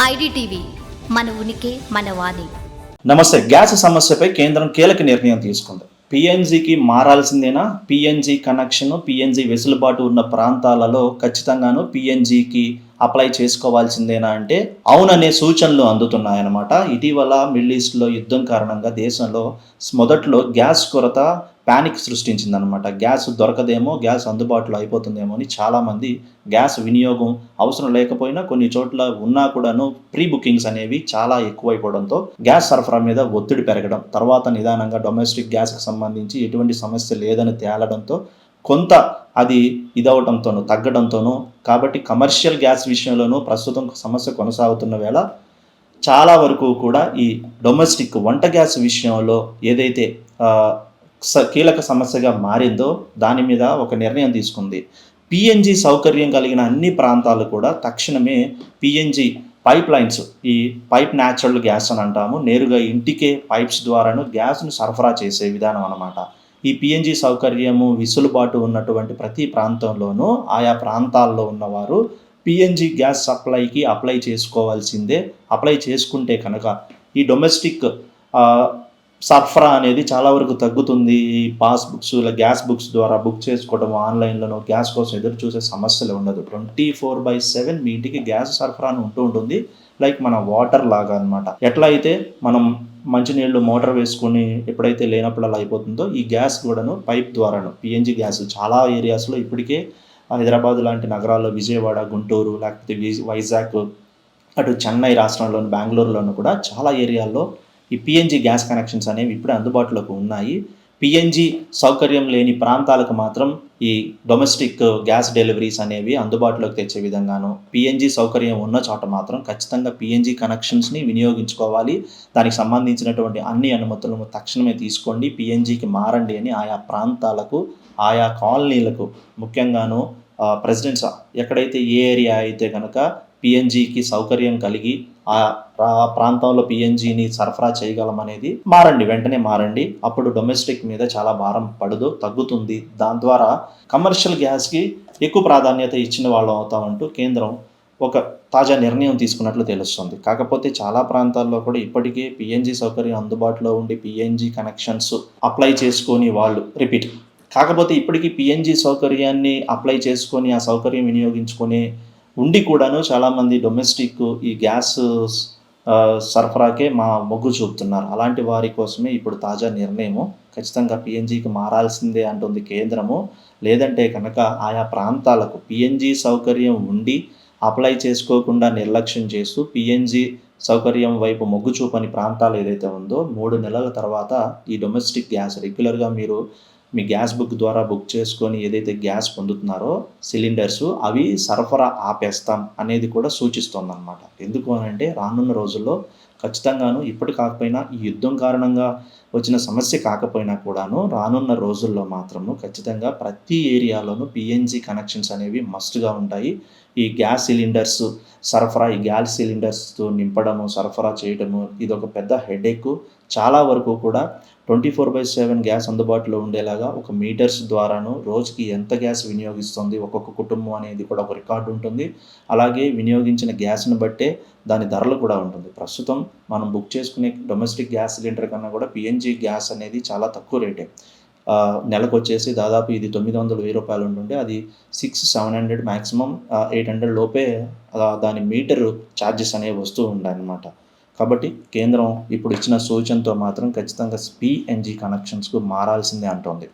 IDTV మన ఉనికి మన వాణి. నమస్తే. గ్యాస్ సమస్యపై కేంద్రం కీలక నిర్ణయం తీసుకుంది. పిఎన్జికి మారాల్సిందేనా? పిఎన్జి కనెక్షన్, పిఎన్జి వెసులుబాటు ఉన్న ప్రాంతాలలో ఖచ్చితంగాను పిఎన్జికి అప్లై చేసుకోవాల్సిందేనా అంటే అవుననే సూచనలు అందుతున్నాయన్నమాట. ఇటీవల మిడిల్ ఈస్ట్లో యుద్ధం కారణంగా దేశంలో మొదట్లో గ్యాస్ కొరత ప్యానిక్ సృష్టించిందనమాట. గ్యాస్ దొరకదేమో, గ్యాస్ అందుబాటులో అయిపోతుందేమో అని చాలామంది గ్యాస్ వినియోగం అవసరం లేకపోయినా కొన్ని చోట్ల ఉన్నా కూడాను ప్రీ బుకింగ్స్ అనేవి చాలా ఎక్కువైపోవడంతో గ్యాస్ సరఫరా మీద ఒత్తిడి పెరగడం, తర్వాత నిదానంగా డొమెస్టిక్ గ్యాస్కి సంబంధించి ఎటువంటి సమస్య లేదని తేలడంతో కొంత అది ఇదవడంతోనూ తగ్గడంతోనూ, కాబట్టి కమర్షియల్ గ్యాస్ విషయంలోనూ ప్రస్తుతం సమస్య కొనసాగుతున్న వేళ చాలా వరకు కూడా ఈ డొమెస్టిక్ వంట గ్యాస్ విషయంలో ఏదైతే కీలక సమస్యగా మారిందో దాని మీద ఒక నిర్ణయం తీసుకుంది. పిఎన్జి సౌకర్యం కలిగిన అన్ని ప్రాంతాలు కూడా తక్షణమే పిఎన్జి పైప్ లైన్స్, ఈ పైప్ న్యాచురల్ గ్యాస్ అని అంటాము, నేరుగా ఇంటికే పైప్స్ ద్వారాను గ్యాస్ను సరఫరా చేసే విధానం అన్నమాట. ఈ పిఎన్జి సౌకర్యము వెసులుబాటు ఉన్నటువంటి ప్రతి ప్రాంతంలోనూ ఆయా ప్రాంతాల్లో ఉన్నవారు పిఎన్జి గ్యాస్ సప్లైకి అప్లై చేసుకోవాల్సిందే. అప్లై చేసుకుంటే కనుక ఈ డొమెస్టిక్ సరఫరా అనేది చాలా వరకు తగ్గుతుంది. ఈ పాస్ బుక్స్, గ్యాస్ బుక్స్ ద్వారా బుక్ చేసుకోవడం, ఆన్లైన్లోనో గ్యాస్ కోసం ఎదురు చూసే సమస్యలు ఉండదు. 24/7 మీ ఇంటికి గ్యాస్ సరఫరా ఉంటూ ఉంటుంది. లైక్ మన వాటర్ లాగా అనమాట. ఎట్లా అయితే మనం మంచినీళ్ళు మోటార్ వేసుకొని ఎప్పుడైతే లేనప్పుడు అలా అయిపోతుందో, ఈ గ్యాస్ కూడాను పైప్ ద్వారాను పిఎన్జి గ్యాస్ చాలా ఏరియాస్లో ఇప్పటికే హైదరాబాద్ లాంటి నగరాల్లో, విజయవాడ, గుంటూరు, లేకపోతే వైజాగ్, అటు చెన్నై రాష్ట్రంలోని బెంగళూరులోను కూడా చాలా ఏరియాల్లో ఈ పిఎన్జి గ్యాస్ కనెక్షన్స్ అనేవి ఇప్పుడే అందుబాటులోకి ఉన్నాయి. పిఎన్జి సౌకర్యం లేని ప్రాంతాలకు మాత్రం ఈ డొమెస్టిక్ గ్యాస్ డెలివరీస్ అనేవి అందుబాటులోకి తెచ్చే విధంగాను, పిఎన్జి సౌకర్యం ఉన్న చోట మాత్రం ఖచ్చితంగా పిఎన్జి కనెక్షన్స్ని వినియోగించుకోవాలి. దానికి సంబంధించినటువంటి అన్ని అనుమతులను తక్షణమే తీసుకోండి, పిఎన్జికి మారండి అని ఆయా ప్రాంతాలకు, ఆయా కాలనీలకు, ముఖ్యంగాను ప్రెసిడెంట్స్ ఎక్కడైతే ఏ ఏరియా అయితే కనుక పిఎన్జికి సౌకర్యం కలిగి ఆ ప్రాంతంలో పిఎన్జిని సరఫరా చేయగలమనేది మారండి, వెంటనే మారండి. అప్పుడు డొమెస్టిక్ మీద చాలా భారం పడదు, తగ్గుతుంది. దాని ద్వారా కమర్షియల్ గ్యాస్కి ఎక్కువ ప్రాధాన్యత ఇచ్చిన వాళ్ళం అవుతామంటూ కేంద్రం ఒక తాజా నిర్ణయం తీసుకున్నట్లు తెలుస్తుంది. కాకపోతే చాలా ప్రాంతాల్లో కూడా ఇప్పటికే పిఎన్జి సౌకర్యం అందుబాటులో ఉండి పిఎన్జి కనెక్షన్స్ అప్లై చేసుకొని వాళ్ళు కాకపోతే ఇప్పటికీ పిఎన్జి సౌకర్యాన్ని అప్లై చేసుకొని ఆ సౌకర్యం వినియోగించుకొని ఉండి కూడాను చాలామంది డొమెస్టిక్ ఈ గ్యాస్ సరఫరాకే మొగ్గు చూపుతున్నారు. అలాంటి వారి కోసమే ఇప్పుడు తాజా నిర్ణయము. ఖచ్చితంగా పిఎన్జికి మారాల్సిందే అంటుంది కేంద్రము. లేదంటే కనుక ఆయా ప్రాంతాలకు పిఎన్జి సౌకర్యం ఉండి అప్లై చేసుకోకుండా నిర్లక్ష్యం చేస్తూ పిఎన్జి సౌకర్యం వైపు మొగ్గు చూపని ప్రాంతాలు ఏదైతే ఉందో 3 నెలల తర్వాత ఈ డొమెస్టిక్ గ్యాస్ రెగ్యులర్గా మీరు మీ గ్యాస్ బుక్ ద్వారా బుక్ చేసుకొని ఏదైతే గ్యాస్ పొందుతున్నారో సిలిండర్స్, అవి సరఫరా ఆపేస్తాం అనేది కూడా సూచిస్తోందన్నమాట. ఎందుకు అనంటే రానున్న రోజుల్లో ఖచ్చితంగాను ఇప్పటి కాకపోయినా ఈ యుద్ధం కారణంగా వచ్చిన సమస్య కాకపోయినా కూడాను రానున్న రోజుల్లో మాత్రము ఖచ్చితంగా ప్రతి ఏరియాలోనూ పిఎన్జి కనెక్షన్స్ అనేవి మస్ట్గా ఉంటాయి. ఈ గ్యాస్ సిలిండర్స్ సరఫరా, ఈ గ్యాస్ సిలిండర్స్తో నింపడము, సరఫరా చేయడము ఇది ఒక పెద్ద హెడేక్. చాలా వరకు కూడా 24/7 గ్యాస్ అందుబాటులో ఉండేలాగా ఒక మీటర్స్ ద్వారాను రోజుకి ఎంత గ్యాస్ వినియోగిస్తుంది ఒక్కొక్క కుటుంబం అనేది కూడా ఒక రికార్డు ఉంటుంది. అలాగే వినియోగించిన గ్యాస్ను బట్టే దాని ధరలు కూడా ఉంటుంది. ప్రస్తుతం మనం బుక్ చేసుకునే డొమెస్టిక్ గ్యాస్ సిలిండర్ కన్నా కూడా పిఎన్జి గ్యాస్ అనేది చాలా తక్కువ రేటే. నెలకు వచ్చేసి దాదాపు ఇది 900-1000 రూపాయలు ఉంటుండే అది 600-700 మ్యాక్సిమం 800 లోపే దాని మీటరు ఛార్జెస్ అనేవి వస్తూ ఉంటాయన్నమాట. కాబట్టి కేంద్రం ఇప్పుడు ఇచ్చిన సూచనతో మాత్రం ఖచ్చితంగా పిఎన్జి కనెక్షన్స్కు మారాల్సిందే అంటోంది.